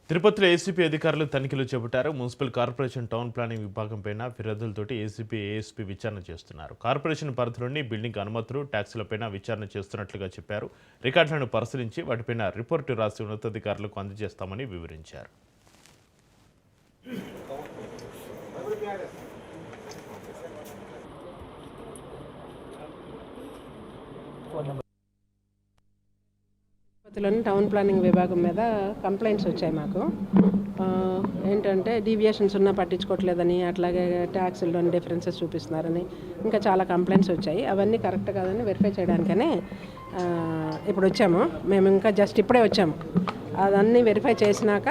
తిరుపతిలో ఏసీపీ అధికారులు తనిఖీలు చేపట్టారు. మున్సిపల్ కార్పొరేషన్ టౌన్ ప్లానింగ్ విభాగంపైన ఫిర్యాదులతోటి ఏసీపీ, ఏఎస్పీ విచారణ చేస్తున్నారు. కార్పొరేషన్ పరిధిలోని బిల్డింగ్ అనుమతులు, ట్యాక్సులపైన విచారణ చేస్తున్నట్లుగా చెప్పారు. రికార్డులను పరిశీలించి వాటిపైన రిపోర్టు రాసి ఉన్నతాధికారులకు అందజేస్తామని వివరించారు. తిరుపతిలోని టౌన్ ప్లానింగ్ విభాగం మీద కంప్లైంట్స్ వచ్చాయి మాకు. ఏంటంటే డీవియేషన్స్ ఉన్నా పట్టించుకోవట్లేదని, అట్లాగే ట్యాక్స్లోని డిఫరెన్సెస్ చూపిస్తున్నారని ఇంకా చాలా కంప్లైంట్స్ వచ్చాయి. అవన్నీ కరెక్ట్ కాదని వెరిఫై చేయడానికనే ఇప్పుడు వచ్చాము. మేము ఇంకా జస్ట్ ఇప్పుడే వచ్చాము. అదన్నీ వెరిఫై చేసినాక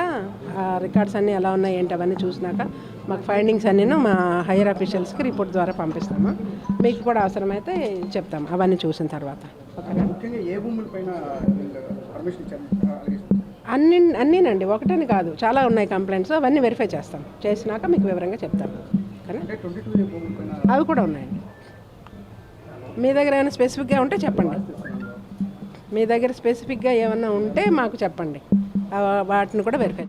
రికార్డ్స్ అన్నీ ఎలా ఉన్నాయి ఏంటి అవన్నీ చూసినాక మాకు ఫైండింగ్స్ అన్నీ మా హైయర్ అఫీషియల్స్కి రిపోర్ట్ ద్వారా పంపిస్తాము. మీకు కూడా అవసరమైతే చెప్తాము అవన్నీ చూసిన తర్వాత. ఓకేనా? అన్నీనండి, ఒకటని కాదు, చాలా ఉన్నాయి కంప్లైంట్స్. అవన్నీ వెరిఫై చేస్తాం. చేసినాక మీకు వివరంగా చెప్తాము. అవి కూడా ఉన్నాయండి. మీ దగ్గర ఏమైనా స్పెసిఫిక్గా ఉంటే చెప్పండి. మీ దగ్గర స్పెసిఫిక్గా ఏమన్నా ఉంటే మాకు చెప్పండి. వాటిని కూడా వెరిఫై.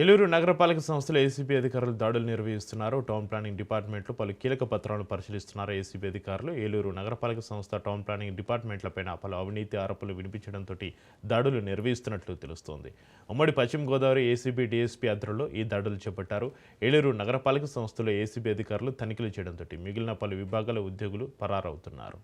ఏలూరు నగరపాలక సంస్థలో ఏసీబీ అధికారులు దాడులు నిర్వహిస్తున్నారు. టౌన్ ప్లానింగ్ డిపార్ట్మెంట్లో పలు కీలక పత్రాలను పరిశీలిస్తున్నారు ఏసీబీ అధికారులు. ఏలూరు నగరపాలక సంస్థ టౌన్ ప్లానింగ్ డిపార్ట్మెంట్లపైన పలు అవినీతి ఆరోపణలు వినిపించడంతో దాడులు నిర్వహిస్తున్నట్లు తెలుస్తోంది. ఉమ్మడి పశ్చిమ గోదావరి ఏసీబీ, డీఎస్పీ ఆధ్వర్యంలో ఈ దాడులు చేపట్టారు. ఏలూరు నగరపాలక సంస్థలో ఏసీబీ అధికారులు తనిఖీలు చేయడంతో మిగిలిన పలు విభాగాల ఉద్యోగులు పరారవుతున్నారు.